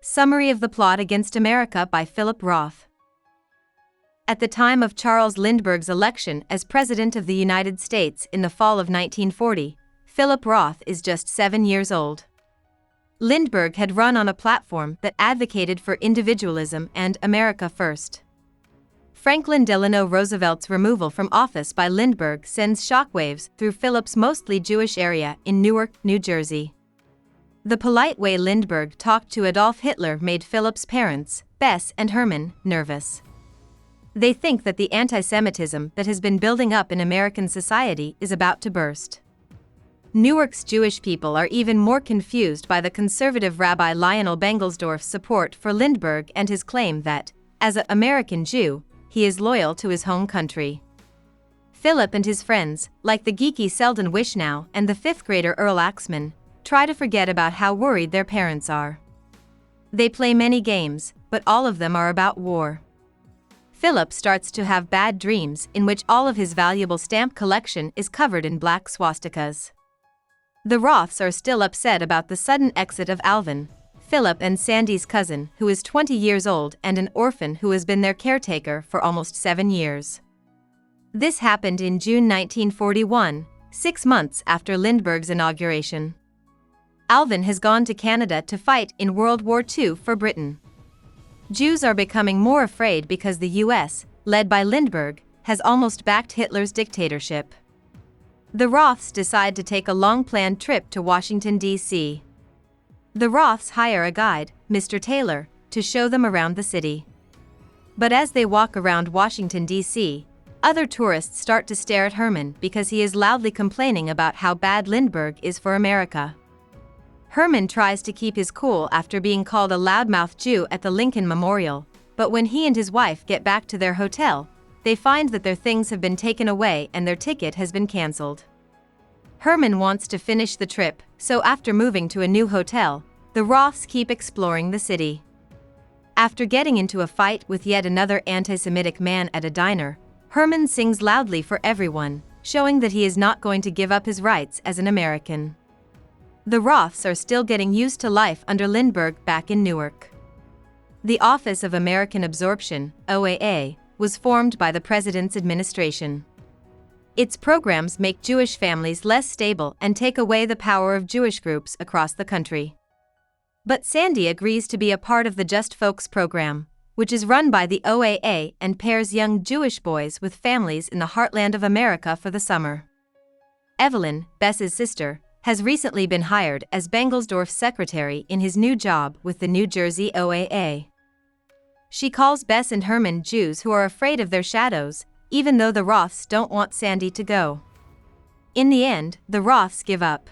Summary of the Plot Against America by Philip Roth. At the time of Charles Lindbergh's election as President of the United States in the fall of 1940, Philip Roth is just 7 years old. Lindbergh had run on a platform that advocated for individualism and America first. Franklin Delano Roosevelt's removal from office by Lindbergh sends shockwaves through Philip's mostly Jewish area in Newark, New Jersey. The polite way Lindbergh talked to Adolf Hitler made Philip's parents, Bess and Herman, nervous. They think that the anti-Semitism that has been building up in American society is about to burst. Newark's Jewish people are even more confused by the conservative Rabbi Lionel Bengelsdorf's support for Lindbergh and his claim that, as an American Jew, he is loyal to his home country. Philip and his friends, like the geeky Selden Wishnow and the fifth-grader Earl Axman, try to forget about how worried their parents are. They play many games, but all of them are about war. Philip starts to have bad dreams in which all of his valuable stamp collection is covered in black swastikas. The Roths are still upset about the sudden exit of Alvin, Philip and Sandy's cousin, who is 20 years old and an orphan who has been their caretaker for almost 7 years. This happened in June 1941, 6 months after Lindbergh's inauguration. Alvin has gone to Canada to fight in World War II for Britain. Jews are becoming more afraid because the US, led by Lindbergh, has almost backed Hitler's dictatorship. The Roths decide to take a long-planned trip to Washington, D.C. The Roths hire a guide, Mr. Taylor, to show them around the city. But as they walk around Washington, D.C., other tourists start to stare at Herman because he is loudly complaining about how bad Lindbergh is for America. Herman tries to keep his cool after being called a loudmouth Jew at the Lincoln Memorial, but when he and his wife get back to their hotel, they find that their things have been taken away and their ticket has been cancelled. Herman wants to finish the trip, so after moving to a new hotel, the Roths keep exploring the city. After getting into a fight with yet another anti-Semitic man at a diner, Herman sings loudly for everyone, showing that he is not going to give up his rights as an American. The Roths are still getting used to life under Lindbergh back in Newark. The Office of American Absorption, OAA, was formed by the President's administration. Its programs make Jewish families less stable and take away the power of Jewish groups across the country. But Sandy agrees to be a part of the Just Folks program, which is run by the OAA and pairs young Jewish boys with families in the heartland of America for the summer. Evelyn, Bess's sister, has recently been hired as Bengelsdorf's secretary in his new job with the New Jersey OAA. She calls Bess and Herman Jews who are afraid of their shadows, even though the Roths don't want Sandy to go. In the end, the Roths give up.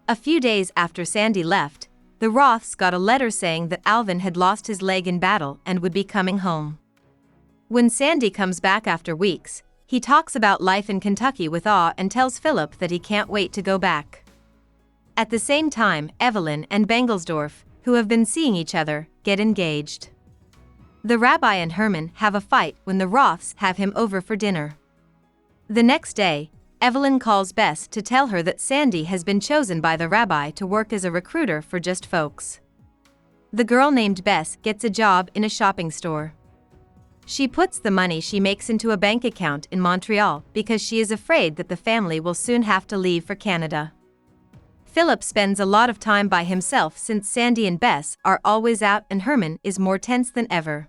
A few days after Sandy left, the Roths got a letter saying that Alvin had lost his leg in battle and would be coming home. When Sandy comes back after weeks, he talks about life in Kentucky with awe and tells Philip that he can't wait to go back. At the same time, Evelyn and Bengelsdorf, who have been seeing each other, get engaged. The rabbi and Herman have a fight when the Roths have him over for dinner. The next day, Evelyn calls Bess to tell her that Sandy has been chosen by the rabbi to work as a recruiter for Just Folks. The girl named Bess gets a job in a shopping store. She puts the money she makes into a bank account in Montreal because she is afraid that the family will soon have to leave for Canada. Philip spends a lot of time by himself since Sandy and Bess are always out and Herman is more tense than ever.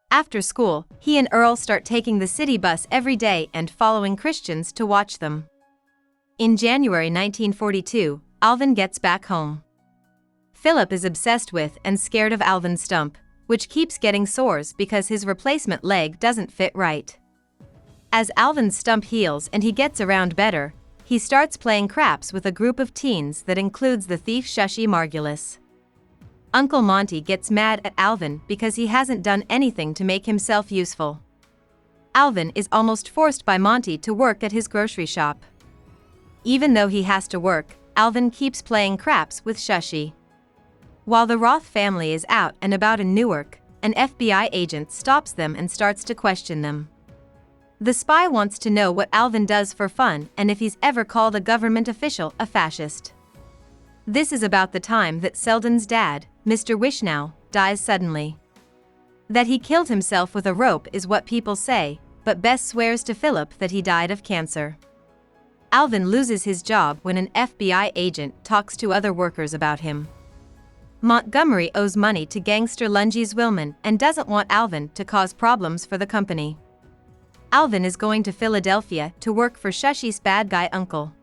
After school, he and Earl start taking the city bus every day and following Christians to watch them. In January 1942, Alvin gets back home. Philip is obsessed with and scared of Alvin's stump, which keeps getting sores because his replacement leg doesn't fit right. As Alvin's stump heals and he gets around better, he starts playing craps with a group of teens that includes the thief Shushy Margulis. Uncle Monty gets mad at Alvin because he hasn't done anything to make himself useful. Alvin is almost forced by Monty to work at his grocery shop. Even though he has to work, Alvin keeps playing craps with Shushy. While the Roth family is out and about in Newark, an FBI agent stops them and starts to question them. The spy wants to know what Alvin does for fun and if he's ever called a government official a fascist. This is about the time that Selden's dad, Mr. Wischnow, dies suddenly. That he killed himself with a rope is what people say, but Bess swears to Philip that he died of cancer. Alvin loses his job when an FBI agent talks to other workers about him. Montgomery owes money to gangster Lunges Willman and doesn't want Alvin to cause problems for the company. Alvin is going to Philadelphia to work for Shushy's bad guy uncle.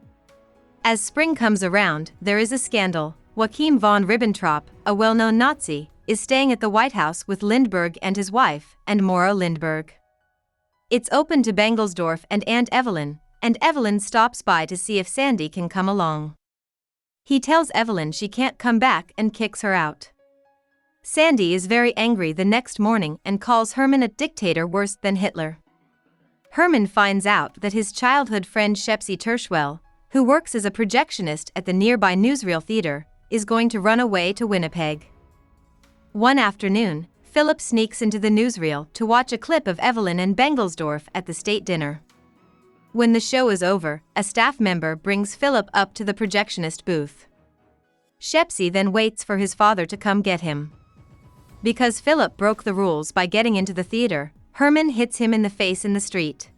As spring comes around, there is a scandal. Joachim von Ribbentrop, a well-known Nazi, is staying at the White House with Lindbergh and his wife, and Maura Lindbergh. It's open to Bengelsdorf and Aunt Evelyn, and Evelyn stops by to see if Sandy can come along. He tells Evelyn she can't come back and kicks her out. Sandy is very angry the next morning and calls Herman a dictator worse than Hitler. Herman finds out that his childhood friend Shepsy Terschwell, who works as a projectionist at the nearby Newsreel Theater, is going to run away to Winnipeg. One afternoon, Philip sneaks into the newsreel to watch a clip of Evelyn and Bengelsdorf at the state dinner. When the show is over, a staff member brings Philip up to the projectionist booth. Shepsy then waits for his father to come get him. Because Philip broke the rules by getting into the theater, Herman hits him in the face in the street.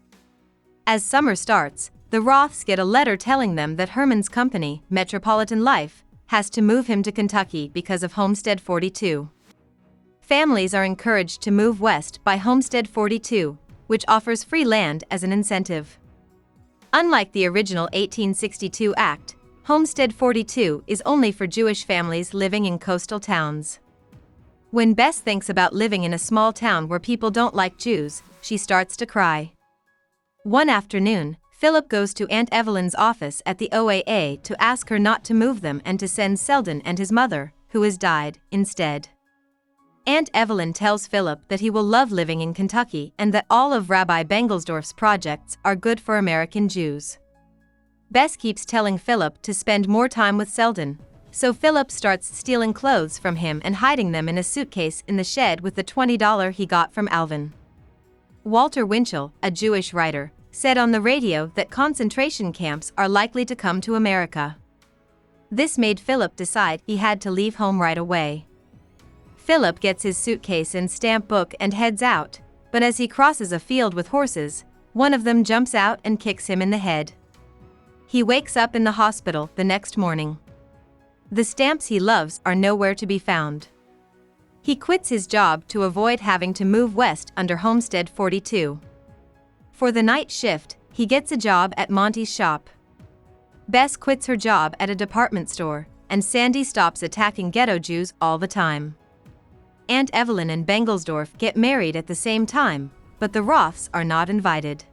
As summer starts, the Roths get a letter telling them that Herman's company, Metropolitan Life, has to move him to Kentucky because of Homestead 42. Families are encouraged to move west by Homestead 42, which offers free land as an incentive. Unlike the original 1862 Act, Homestead 42 is only for Jewish families living in coastal towns. When Bess thinks about living in a small town where people don't like Jews, she starts to cry. One afternoon, Philip goes to Aunt Evelyn's office at the OAA to ask her not to move them and to send Selden and his mother, who has died, instead. Aunt Evelyn tells Philip that he will love living in Kentucky and that all of Rabbi Bengelsdorf's projects are good for American Jews. Bess keeps telling Philip to spend more time with Selden, so Philip starts stealing clothes from him and hiding them in a suitcase in the shed with the $20 he got from Alvin. Walter Winchell, a Jewish writer, said on the radio that concentration camps are likely to come to America. This made Philip decide he had to leave home right away. Philip gets his suitcase and stamp book and heads out, but as he crosses a field with horses, one of them jumps out and kicks him in the head. He wakes up in the hospital the next morning. The stamps he loves are nowhere to be found. He quits his job to avoid having to move west under Homestead 42. For the night shift, he gets a job at Monty's shop. Bess quits her job at a department store, and Sandy stops attacking ghetto Jews all the time. Aunt Evelyn and Bengelsdorf get married at the same time, but the Roths are not invited.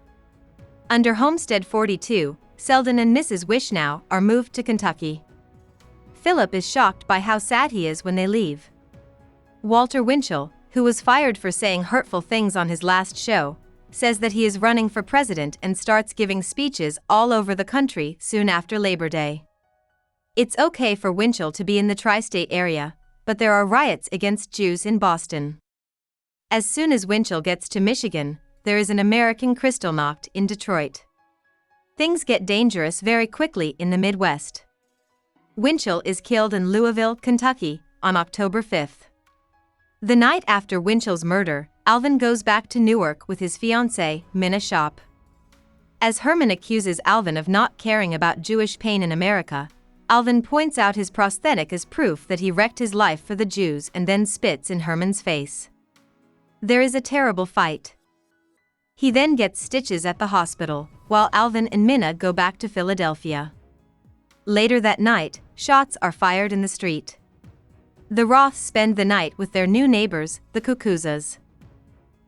Under Homestead 42, Selden and Mrs. Wischnow are moved to Kentucky. Philip is shocked by how sad he is when they leave. Walter Winchell, who was fired for saying hurtful things on his last show, says that he is running for president and starts giving speeches all over the country soon after Labor Day. It's okay for Winchell to be in the tri-state area, but there are riots against Jews in Boston. As soon as Winchell gets to Michigan, there is an American Kristallnacht in Detroit. Things get dangerous very quickly in the Midwest. Winchell is killed in Louisville, Kentucky, on October 5th. The night after Winchell's murder, Alvin goes back to Newark with his fiancée, Minna Shop. As Herman accuses Alvin of not caring about Jewish pain in America, Alvin points out his prosthetic as proof that he wrecked his life for the Jews and then spits in Herman's face. There is a terrible fight. He then gets stitches at the hospital, while Alvin and Minna go back to Philadelphia. Later that night, shots are fired in the street. The Roths spend the night with their new neighbors, the Kukuzas.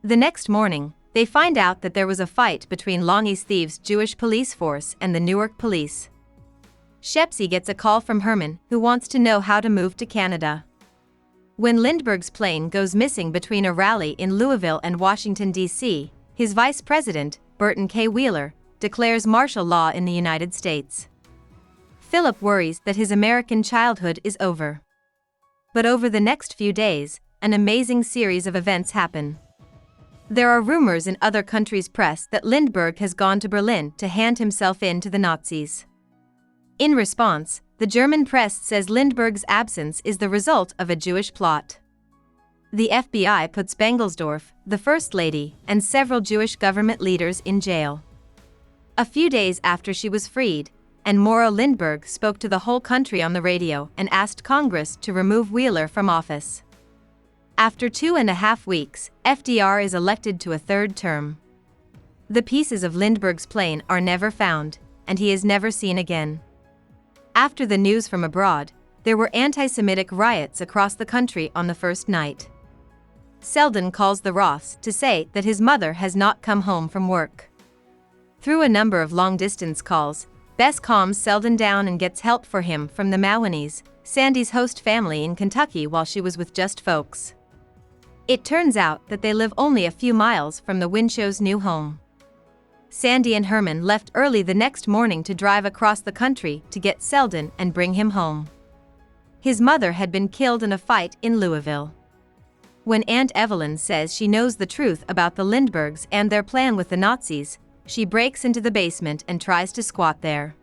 The next morning, they find out that there was a fight between Longy's thieves' Jewish police force and the Newark police. Shepsy gets a call from Herman, who wants to know how to move to Canada. When Lindbergh's plane goes missing between a rally in Louisville and Washington, D.C., his vice president, Burton K. Wheeler, declares martial law in the United States. Philip worries that his American childhood is over. But over the next few days, an amazing series of events happen. There are rumors in other countries' press that Lindbergh has gone to Berlin to hand himself in to the Nazis. In response, the German press says Lindbergh's absence is the result of a Jewish plot. The FBI puts Bengelsdorf, the First Lady, and several Jewish government leaders in jail. A few days after she was freed, and Maura Lindbergh spoke to the whole country on the radio and asked Congress to remove Wheeler from office. After 2.5 weeks, FDR is elected to a third term. The pieces of Lindbergh's plane are never found, and he is never seen again. After the news from abroad, there were anti-Semitic riots across the country on the first night. Selden calls the Roths to say that his mother has not come home from work. Through a number of long-distance calls, Bess calms Selden down and gets help for him from the Mawhinnys, Sandy's host family in Kentucky while she was with Just Folks. It turns out that they live only a few miles from the Winshow's new home. Sandy and Herman left early the next morning to drive across the country to get Selden and bring him home. His mother had been killed in a fight in Louisville. When Aunt Evelyn says she knows the truth about the Lindberghs and their plan with the Nazis, she breaks into the basement and tries to squat there.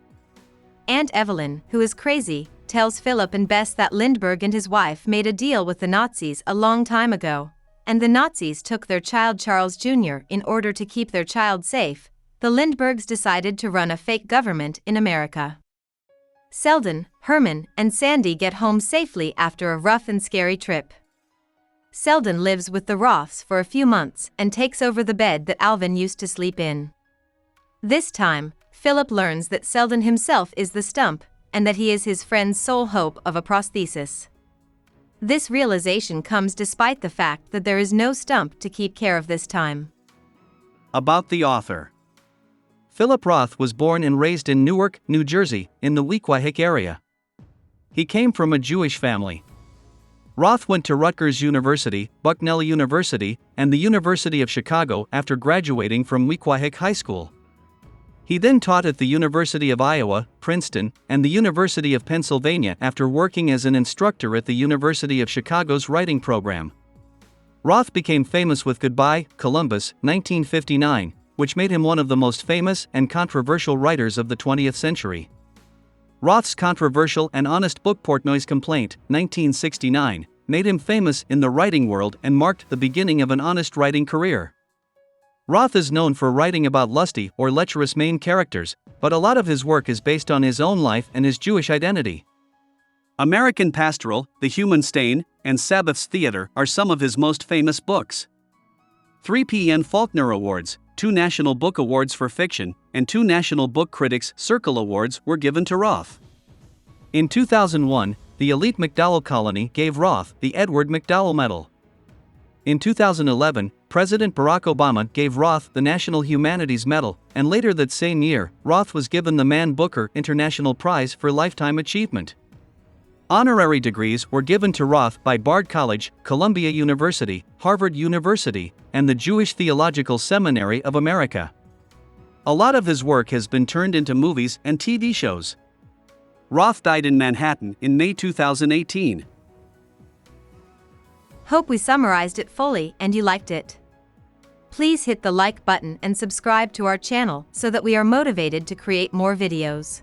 Aunt Evelyn, who is crazy, tells Philip and Bess that Lindbergh and his wife made a deal with the Nazis a long time ago, and the Nazis took their child Charles Jr. in order to keep their child safe. The Lindberghs decided to run a fake government in America. Selden, Herman, and Sandy get home safely after a rough and scary trip. Selden lives with the Roths for a few months and takes over the bed that Alvin used to sleep in. This time, Philip learns that Selden himself is the stump, and that he is his friend's sole hope of a prosthesis. This realization comes despite the fact that there is no stump to keep care of this time. About the author. Philip Roth was born and raised in Newark, New Jersey, in the Wequahic area. He came from a Jewish family. Roth went to Rutgers University, Bucknell University, and the University of Chicago after graduating from Wequahic High School. He then taught at the University of Iowa, Princeton, and the University of Pennsylvania after working as an instructor at the University of Chicago's writing program. Roth became famous with Goodbye, Columbus, 1959, which made him one of the most famous and controversial writers of the 20th century. Roth's controversial and honest book Portnoy's Complaint, 1969, made him famous in the writing world and marked the beginning of an honest writing career. Roth is known for writing about lusty or lecherous main characters, but a lot of his work is based on his own life and his Jewish identity. American Pastoral, The Human Stain, and Sabbath's Theater are some of his most famous books. 3 P.N. Faulkner Awards, 2 National Book Awards for Fiction, and 2 National Book Critics Circle Awards were given to Roth. In 2001, the elite McDowell Colony gave Roth the Edward McDowell Medal. In 2011, President Barack Obama gave Roth the National Humanities Medal, and later that same year, Roth was given the Man Booker International Prize for Lifetime Achievement. Honorary degrees were given to Roth by Bard College, Columbia University, Harvard University, and the Jewish Theological Seminary of America. A lot of his work has been turned into movies and TV shows. Roth died in Manhattan in May 2018. Hope we summarized it fully and you liked it. Please hit the like button and subscribe to our channel so that we are motivated to create more videos.